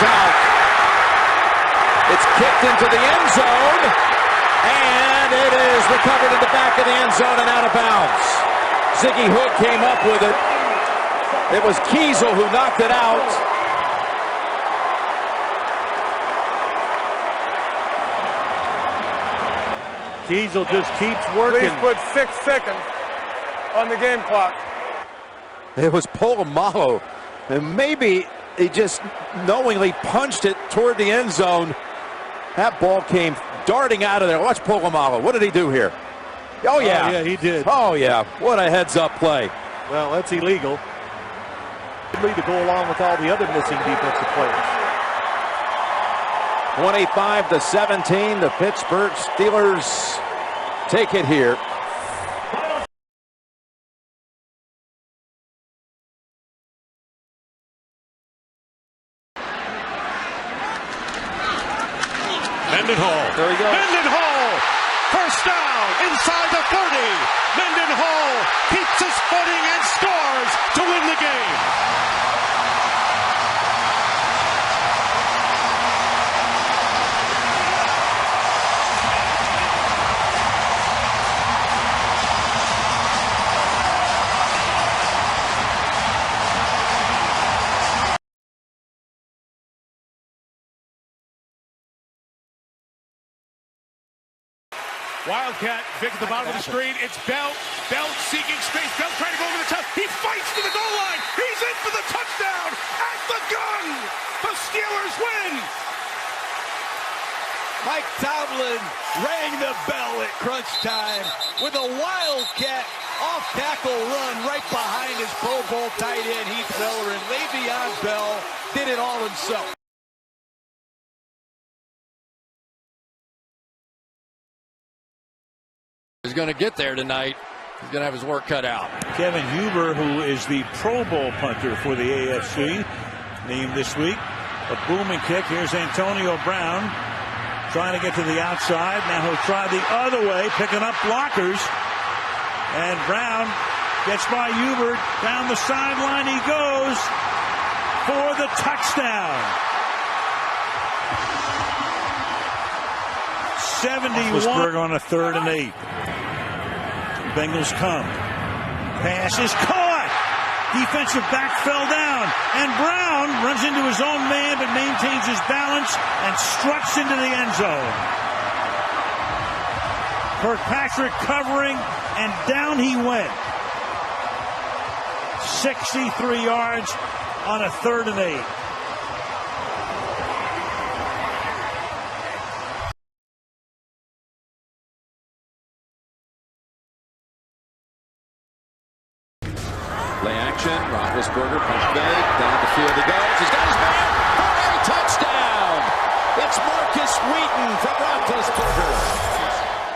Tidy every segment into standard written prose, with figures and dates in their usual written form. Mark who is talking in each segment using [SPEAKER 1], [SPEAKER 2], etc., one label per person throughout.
[SPEAKER 1] out. It's kicked into the end zone, and it is recovered in the back of the end zone and out of bounds. Ziggy Hood came up with it. It was Kiesel who knocked it out.
[SPEAKER 2] Kiesel just keeps working.
[SPEAKER 3] Please put 6 seconds on the game clock.
[SPEAKER 1] It was Polamalu, and maybe he just knowingly punched it toward the end zone. That ball came darting out of there. Watch Polamalu. What did he do here? Oh, yeah.
[SPEAKER 2] Yeah, he did.
[SPEAKER 1] Oh, yeah. What a heads-up play.
[SPEAKER 2] Well, that's illegal. To go along with all the other missing defensive players.
[SPEAKER 1] 25-17, the Pittsburgh Steelers take it here.
[SPEAKER 2] Mendenhall.
[SPEAKER 1] There he goes.
[SPEAKER 2] Mendenhall! First down inside the 30. Mendenhall keeps his footing and scores to win the game. Wildcat, Vic at the bottom of the screen. It's Bell. Bell seeking space. Bell trying to go over the top. He fights to the goal line. He's in for the touchdown at the gun. The Steelers win.
[SPEAKER 4] Mike Tomlin rang the bell at crunch time with a Wildcat off-tackle run right behind his Pro Bowl tight end Heath Miller, and Le'Veon Bell did it all himself.
[SPEAKER 1] He's going to get there tonight. He's going to have his work cut out.
[SPEAKER 5] Kevin Huber, who is the Pro Bowl punter for the AFC, named this week. A booming kick. Here's Antonio Brown trying to get to the outside. Now he'll try the other way, picking up blockers. And Brown gets by Huber. Down the sideline he goes for the touchdown. 71 on a 3rd and 8. Bengals come. Pass is caught. Defensive back fell down. And Brown runs into his own man but maintains his balance and struts into the end zone. Kirkpatrick covering, and down he went. 63 yards on a 3rd and 8.
[SPEAKER 1] Play action. Roethlisberger pump fake. Down the field he goes. He's got his man for a touchdown. It's Marcus Wheaton from Roethlisberger.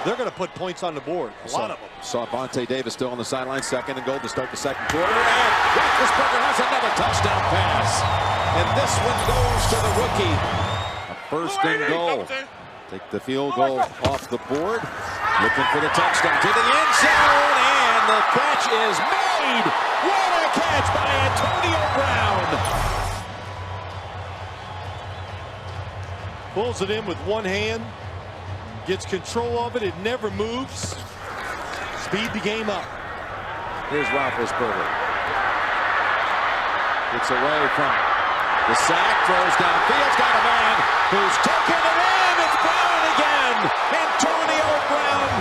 [SPEAKER 2] They're going to put points on the board. A lot of them.
[SPEAKER 1] Saw Vontae Davis still on the sideline. 2nd and goal to start the 2nd quarter. And Roethlisberger has another touchdown pass. And this one goes to the rookie. A 1st and goal. Take the field goal off the board. Looking for the touchdown to the end zone. And the catch is made. What a catch by Antonio Brown.
[SPEAKER 2] Pulls it in with one hand. Gets control of it. It never moves. Speed the game up.
[SPEAKER 1] Here's Roethlisberger. Gets away from the sack. Throws downfield. Got a man who's taking it in. It's Brown again. Antonio Brown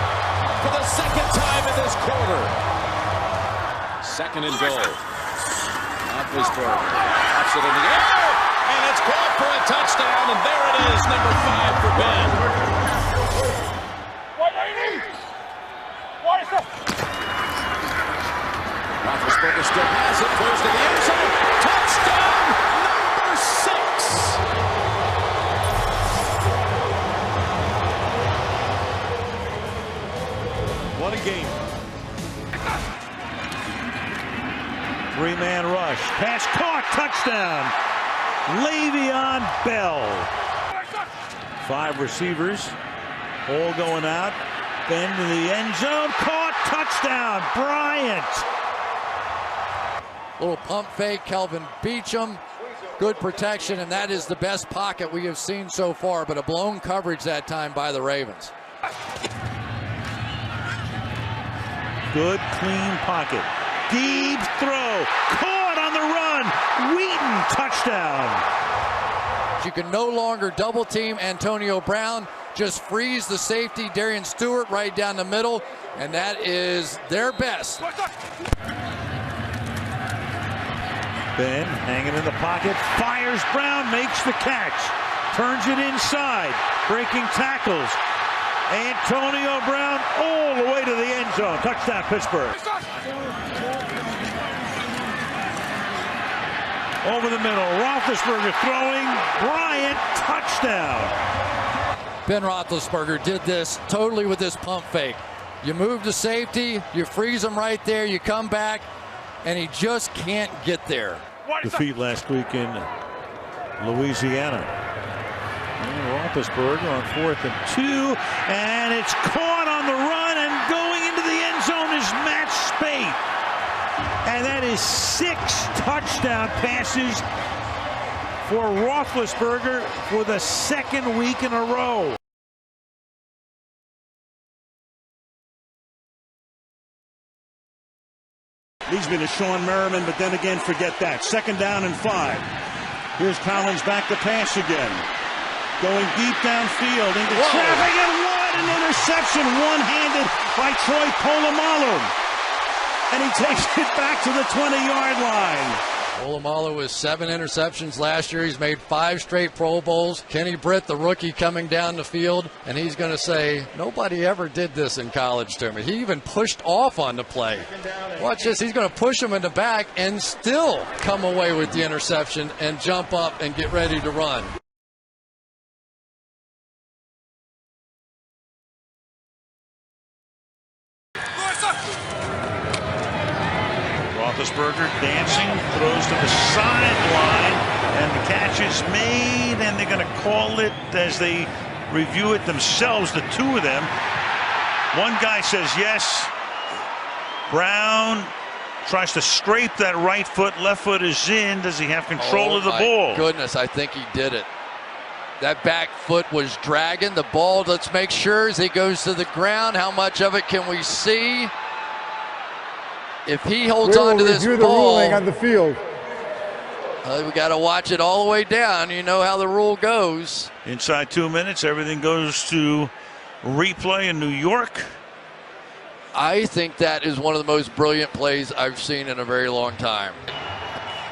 [SPEAKER 1] for the 2nd time in this quarter. 2nd and goal. Roethlisberger pops it in the air. And it's caught for a touchdown. And there it is. Number 5 for Ben. Roethlisberger still has it, throws to the end zone. Touchdown, number 6.
[SPEAKER 2] What a game.
[SPEAKER 5] 3-man rush. Pass caught. Touchdown. Le'Veon Bell. 5 receivers. All going out. Ben to the end zone. Caught. Touchdown. Bryant.
[SPEAKER 6] Little pump fake. Kelvin Beachum good protection, and that is the best pocket we have seen so far, but a blown coverage that time by the Ravens.
[SPEAKER 5] Good, clean pocket. Deep throw. Caught on the run. Wheaton, touchdown.
[SPEAKER 6] You can no longer double team Antonio Brown. Just freeze the safety, Darian Stewart, right down the middle, and that is their best.
[SPEAKER 5] Ben hanging in the pocket, fires Brown, makes the catch, turns it inside, breaking tackles. Antonio Brown all the way to the end zone. Touchdown, Pittsburgh. Over the middle, Roethlisberger throwing, Bryant, touchdown.
[SPEAKER 6] Ben Roethlisberger did this totally with this pump fake. You move to safety, you freeze him right there, you come back, and he just can't get there.
[SPEAKER 5] Defeat last week in Louisiana. And Roethlisberger on 4th and 2, and it's caught on the run, and going into the end zone is Matt Spate. And that is 6 touchdown passes for Roethlisberger for the 2nd week in a row. Leads me to Sean Merriman, but then again, forget that. 2nd down and 5. Here's Collins back to pass again. Going deep downfield into traffic, and what an interception, one-handed by Troy Polamalu. And he takes it back to the 20-yard line.
[SPEAKER 6] Polamalu with 7 interceptions last year. He's made 5 straight Pro Bowls. Kenny Britt, the rookie, coming down the field, and he's going to say, nobody ever did this in college to me. He even pushed off on the play. Watch this. He's going to push him in the back and still come away with the interception and jump up and get ready to run.
[SPEAKER 5] Roethlisberger dancing, throws to the sideline, and the catch is made, and they're going to call it as they review it themselves, the two of them. One guy says yes. Brown tries to scrape that right foot. Left foot is in. Does he have control of the ball?
[SPEAKER 6] Oh, goodness, I think he did it. That back foot was dragging the ball. Let's make sure as he goes to the ground, how much of it can we see? If he holds on to this ball,
[SPEAKER 3] the ruling on the field.
[SPEAKER 6] We got to watch it all the way down. You know how the rule goes.
[SPEAKER 5] Inside 2 minutes, everything goes to replay in New York.
[SPEAKER 6] I think that is one of the most brilliant plays I've seen in a very long time.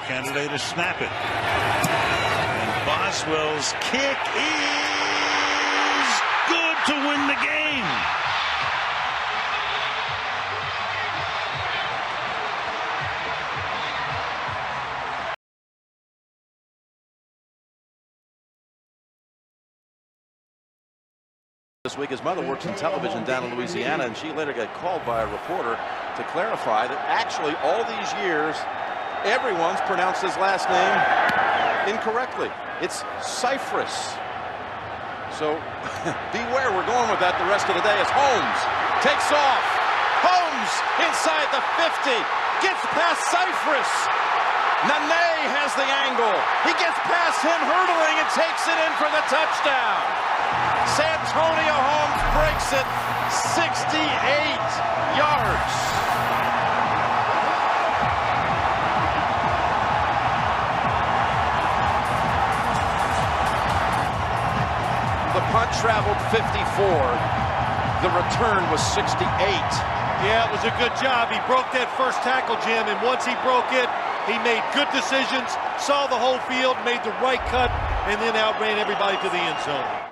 [SPEAKER 5] Candidate to snap it. And Boswell's kick is good to win the game.
[SPEAKER 7] This week, his mother works in television down in Louisiana, and she later got called by a reporter to clarify that actually all these years, everyone's pronounced his last name incorrectly. It's Cypress. So beware, we're going with that the rest of the day as Holmes takes off. Holmes inside the 50, gets past Cypress. Nene has the angle. He gets past him hurdling and takes it in for the touchdown. Santonio Holmes breaks it 68 yards. The punt traveled 54. The return was 68.
[SPEAKER 2] Yeah, it was a good job. He broke that first tackle, Jim, and once he broke it, he made good decisions, saw the whole field, made the right cut, and then outran everybody to the end zone.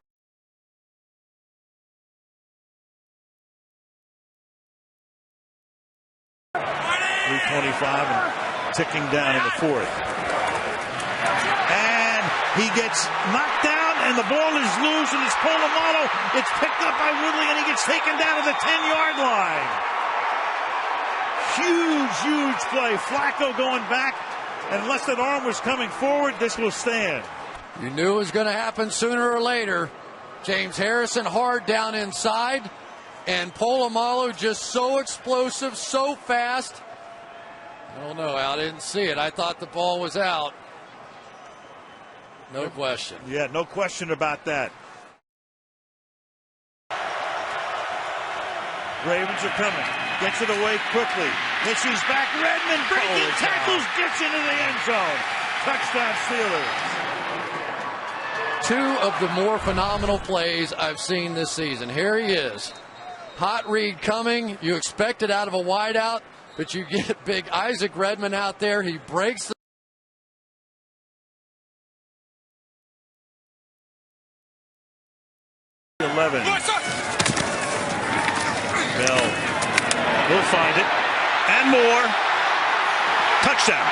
[SPEAKER 5] 3:25 and ticking down in the 4th. And he gets knocked down, and the ball is loose, and it's Polamalu. It's picked up by Woodley, and he gets taken down to the 10-yard line. Huge play. Flacco going back, and unless that arm was coming forward, this will stand.
[SPEAKER 6] You knew it was going to happen sooner or later. James Harrison hard down inside, and Polamalu just so explosive, so fast. I don't know, Al, I didn't see it. I thought the ball was out. No question.
[SPEAKER 5] Yeah, no question about that. Ravens are coming. Gets it away quickly. Misses back. Redmond breaking tackles. Gets into the end zone. Touchdown Steelers.
[SPEAKER 6] Two of the more phenomenal plays I've seen this season. Here he is. Hot read coming. You expect it out of a wideout, but you get big Isaac Redmond out there. He breaks the
[SPEAKER 5] 11. Bell will find it. And more. Touchdown.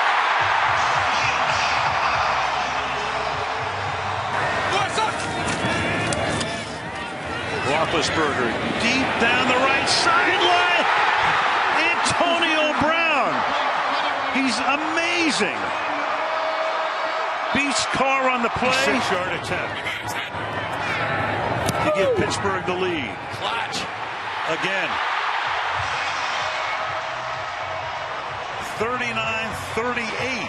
[SPEAKER 5] Roethlisberger deep down the right sideline. Antonio Brown. He's amazing. Beats Carr on the play. 6-yard attempt to give Pittsburgh the lead.
[SPEAKER 6] clutch.
[SPEAKER 5] Again. 39-38.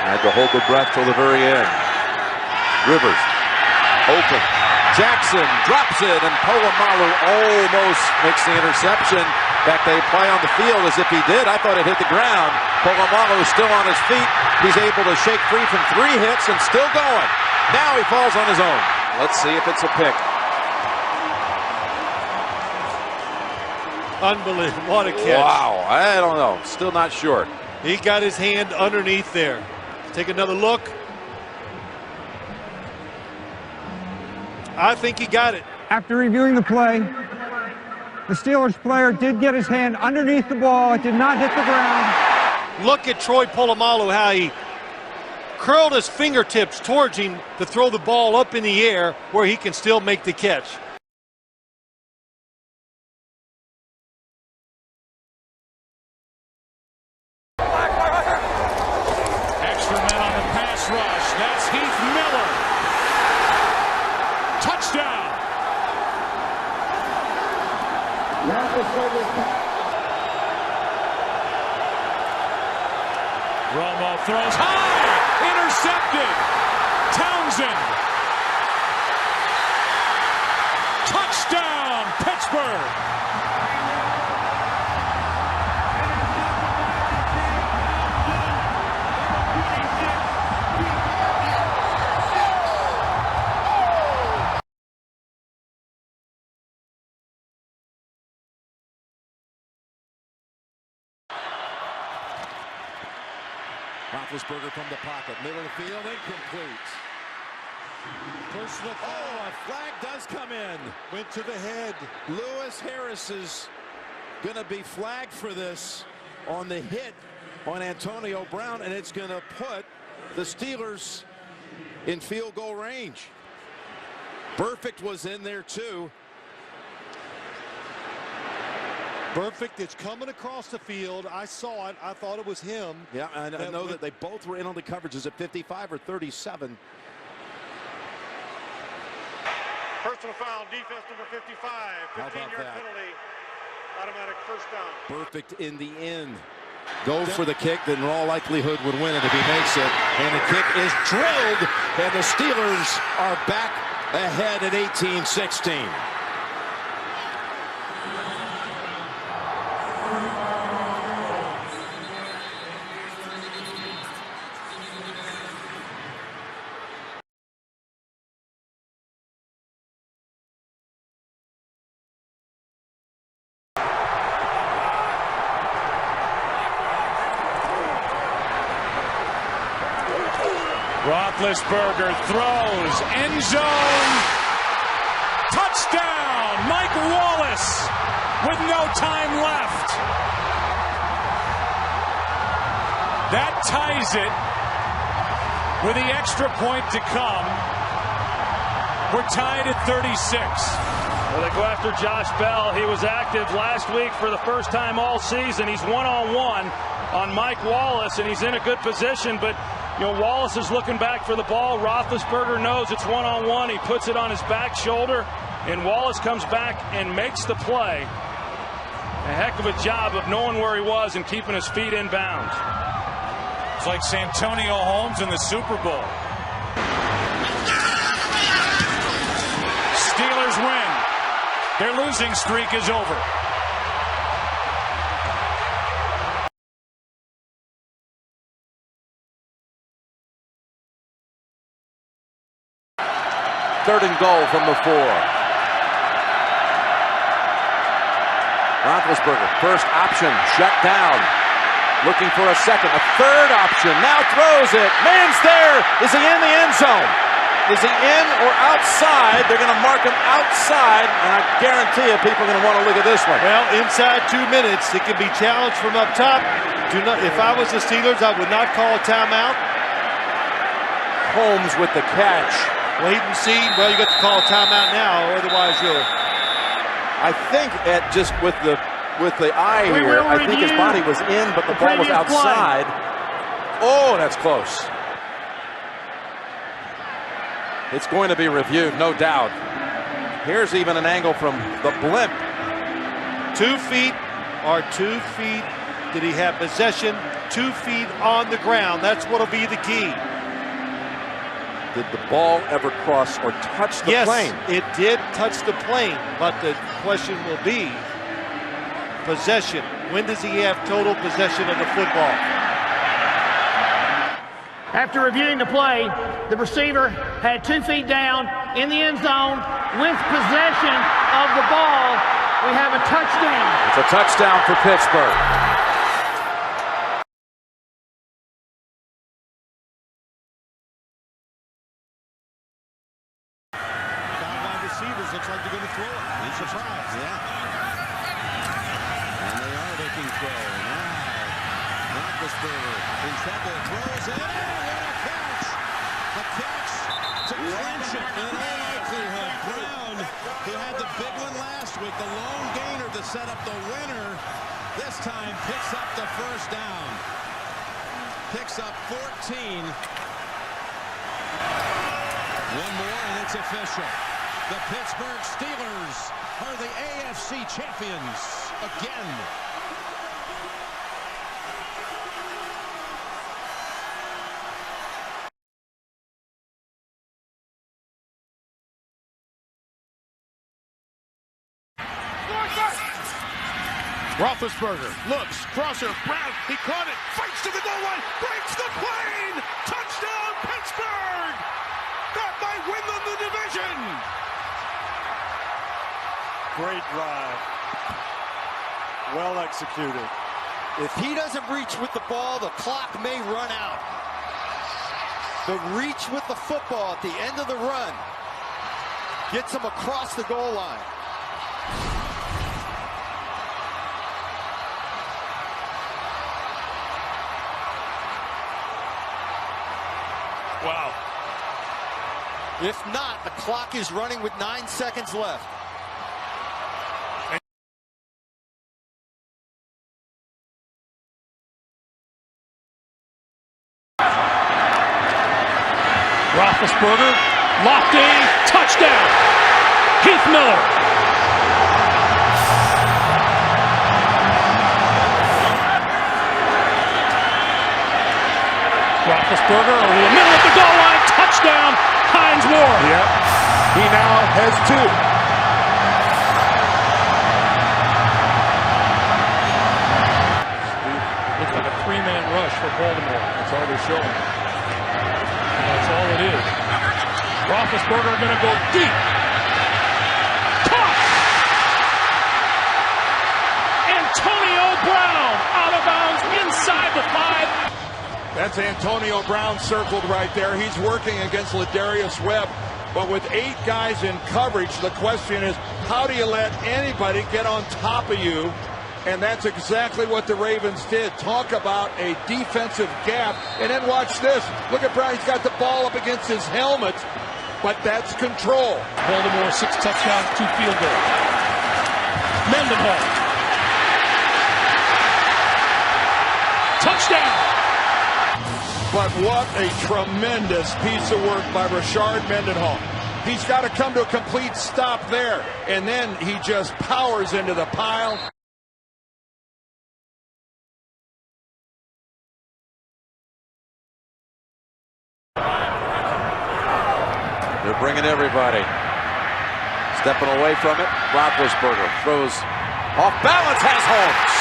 [SPEAKER 1] Had to hold their breath till the very end. Rivers, open. Jackson drops it, and Polamalu almost makes the interception. In fact, they play on the field as if he did. I thought it hit the ground. Polamalu is still on his feet. He's able to shake free from 3 hits and still going. Now he falls on his own. Let's see if it's a pick.
[SPEAKER 8] Unbelievable. What a catch.
[SPEAKER 1] Wow, I don't know. Still not sure.
[SPEAKER 8] He got his hand underneath there. Take another look. I think he got it.
[SPEAKER 9] After reviewing the play, the Steelers player did get his hand underneath the ball. It did not hit the ground.
[SPEAKER 8] Look at Troy Polamalu, how he curled his fingertips towards him to throw the ball up in the air where he can still make the catch.
[SPEAKER 2] Extra men on the pass rush. That's Heath Miller. Touchdown. Romo throws high. Intercepted. Townsend. Touchdown, Pittsburgh.
[SPEAKER 1] Roethlisberger from the pocket, middle of the field, incomplete. Push the throw, a flag does come in. Went to the head. Lewis Harris is going to be flagged for this on the hit on Antonio Brown, and it's going to put the Steelers in field goal range. Burfict was in there too.
[SPEAKER 8] Perfect. It's coming across the field. I saw it. I thought it was him.
[SPEAKER 1] Yeah, and I know that they both were in on the coverages at 55 or 37.
[SPEAKER 3] Personal foul, defense number 55. 15-yard penalty. Automatic first down.
[SPEAKER 1] Perfect in the end. Go for the kick, then in all likelihood would win it if he makes it. And the kick is drilled, and the Steelers are back ahead at 18-16.
[SPEAKER 2] Roethlisberger throws, end zone, touchdown, Mike Wallace with no time left. That ties it with the extra point to come. We're tied at 36.
[SPEAKER 10] Well, they go after Josh Bell. He was active last week for the first time all season. He's one-on-one on Mike Wallace, and he's in a good position, but you know, Wallace is looking back for the ball. Roethlisberger knows it's one-on-one. He puts it on his back shoulder, and Wallace comes back and makes the play. a heck of a job of knowing where he was and keeping his feet in bounds.
[SPEAKER 11] It's like Santonio Holmes in the Super Bowl. Steelers win. Their losing streak is over.
[SPEAKER 7] Third and goal from the 4. Roethlisberger, first option, shut down. Looking for a second, a third option, now throws it. Man's there. Is he in the end zone? Is he in or outside? They're going to mark him outside, and I guarantee you people are going to want to look at this one.
[SPEAKER 8] Well, inside 2 minutes, it can be challenged from up top. If I was the Steelers, I would not call a timeout.
[SPEAKER 7] Holmes with the catch.
[SPEAKER 8] Wait and see. Well, you got to call a timeout now, or otherwise you'll.
[SPEAKER 7] I think at just with the eye here, I think his body was in, but the ball was outside. Oh, that's close. It's going to be reviewed, no doubt. Here's even an angle from the blimp.
[SPEAKER 8] 2 feet or 2 feet. Did he have possession? 2 feet on the ground. That's what'll be the key.
[SPEAKER 7] Did the ball ever cross or touch the plane?
[SPEAKER 8] Yes, it did touch the plane, but the question will be possession. When does he have total possession of the football?
[SPEAKER 12] After reviewing the play, the receiver had 2 feet down in the end zone with possession of the ball. We have a touchdown.
[SPEAKER 7] It's a touchdown for Pittsburgh.
[SPEAKER 1] Receivers looks like they're going to throw it. He's surprised. Yeah. And they are making throw. Now, Roethlisberger in trouble. Throws it. What a catch. A catch to clinch it in all likelihood. Brown, who had the big one last week, the lone gainer to set up the winner, this time picks up the first down. Picks up 14. One more and it's official. The Pittsburgh Steelers are the AFC champions again.
[SPEAKER 2] Roethlisberger looks, crosser, Brown, he caught it, fights to the goal line, breaks the plane, touchdown Pittsburgh! That might win them the division!
[SPEAKER 13] Great drive. Well executed.
[SPEAKER 4] If he doesn't reach with the ball, the clock may run out. But reach with the football at the end of the run gets him across the goal line.
[SPEAKER 2] Wow.
[SPEAKER 4] If not, the clock is running with 9 seconds left.
[SPEAKER 10] Roethlisberger, locked in, touchdown! Heath Miller. Roethlisberger over the middle of the goal line, touchdown, Hines Ward.
[SPEAKER 2] Yep, he now has 2.
[SPEAKER 10] Looks like a 3-man rush for Baltimore. That's all they're showing. That's all it is. Roethlisberger going to go deep. Caught! Antonio Brown out of bounds inside the 5.
[SPEAKER 1] That's Antonio Brown circled right there. He's working against Ladarius Webb. But with 8 guys in coverage, the question is, how do you let anybody get on top of you? And that's exactly what the Ravens did. Talk about a defensive gap. And then watch this. Look at Brown. He's got the ball up against his helmet. But that's control.
[SPEAKER 10] Baltimore 6 touchdowns, 2 field goals. Mendenhall. Touchdown.
[SPEAKER 1] But what a tremendous piece of work by Rashard Mendenhall. He's got to come to a complete stop there. And then he just powers into the pile.
[SPEAKER 7] bringing everybody. Stepping away from it, Roethlisberger throws off balance, has Holmes.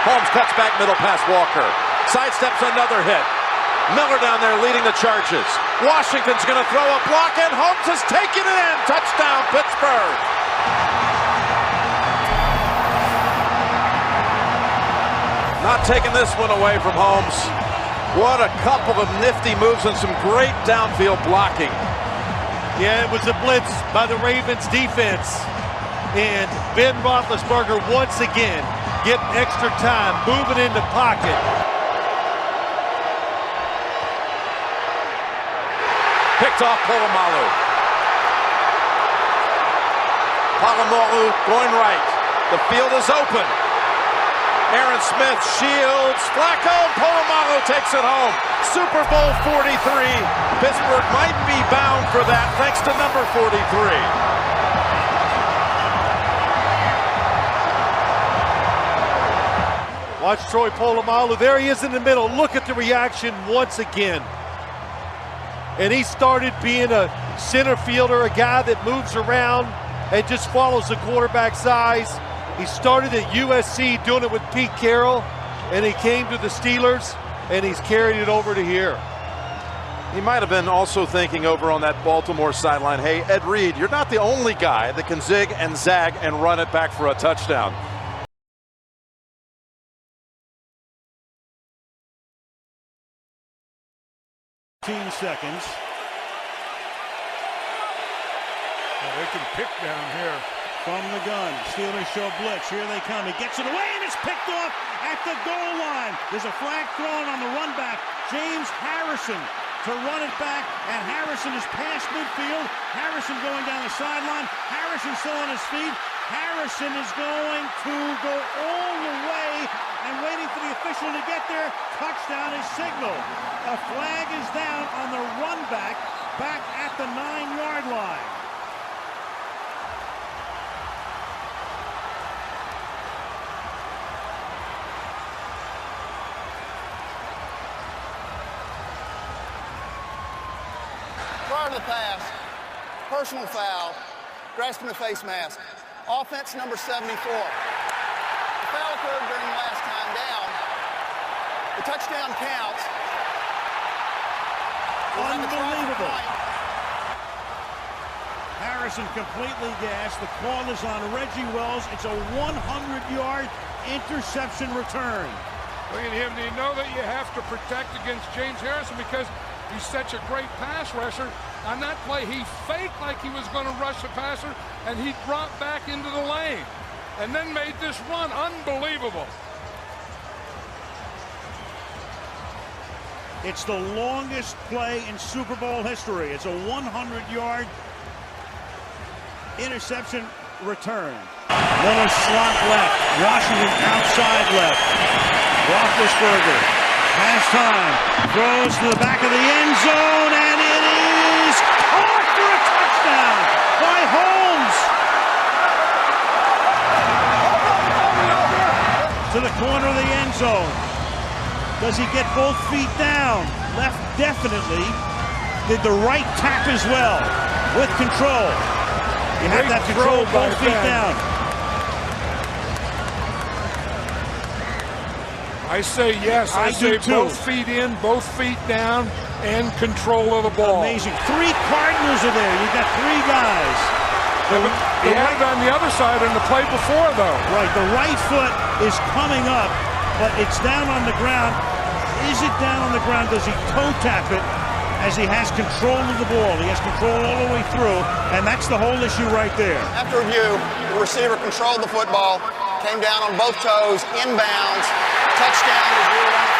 [SPEAKER 7] Holmes cuts back, middle pass Walker. Sidesteps another hit. Miller down there leading the charges. Washington's going to throw a block, and Holmes has taken it in. Touchdown, Pittsburgh. Not taking this one away from Holmes. What a couple of nifty moves and some great downfield blocking.
[SPEAKER 8] Yeah, it was a blitz by the Ravens defense. And Ben Roethlisberger once again getting extra time, moving in the pocket.
[SPEAKER 7] Picked off Polamalu. Polamalu going right. The field is open. Aaron Smith shields. Flacco. Polamalu takes it home. Super Bowl 43. Pittsburgh might be bound for that thanks to number 43.
[SPEAKER 8] Watch Troy Polamalu. There he is in the middle. Look at the reaction once again. And he started being a center fielder, a guy that moves around and just follows the quarterback's eyes. He started at USC doing it with Pete Carroll, and he came to the Steelers, and he's carried it over to here.
[SPEAKER 7] He might have been also thinking over on that Baltimore sideline, hey, Ed Reed, you're not the only guy that can zig and zag and run it back for a touchdown.
[SPEAKER 5] Seconds.
[SPEAKER 2] Well, they can pick down here.
[SPEAKER 5] From the gun, Steelers show blitz. Here they come. He gets it away, and it's picked off at the goal line. There's a flag thrown on the run back. James Harrison to run it back, and Harrison is past midfield. Harrison going down the sideline. Harrison still on his feet. Harrison is going to go all the way and waiting for the official to get there. Touchdown is signaled. A flag is down on the run back at the 9-yard line.
[SPEAKER 14] Prior to the pass, personal foul, grasping the face mask. Offense number 74. The foul occurred during the last time down. The touchdown counts.
[SPEAKER 5] Unbelievable. Harrison completely gassed. The call is on Reggie Wells. It's a 100-yard interception return.
[SPEAKER 2] Look at him. Do you know that you have to protect against James Harrison because he's such a great pass rusher? On that play, he faked like he was going to rush the passer, and he dropped back into the lane and then made this run. Unbelievable.
[SPEAKER 5] It's the longest play in Super Bowl history. It's a 100-yard interception return. Little slot left. Washington outside left. Roethlisberger has time. Throws to the back of the end zone, and it is caught for a touchdown by Holmes. To the corner of the end zone. Does he get both feet down? Left definitely. Did the right tap as well with control. You have to have control, both feet down.
[SPEAKER 2] I say yes. I say both feet in, both feet down, and control of the ball.
[SPEAKER 5] Amazing. 3 Cardinals are there. You've got 3 guys.
[SPEAKER 2] He had it on the other side in the play before, though.
[SPEAKER 5] Right. The right foot is coming up, but it's down on the ground. Is it down on the ground? Does he toe tap it as he has control of the ball? He has control all the way through, and that's the whole issue right there.
[SPEAKER 14] After review, the receiver controlled the football, came down on both toes, inbounds, touchdown is ruled on the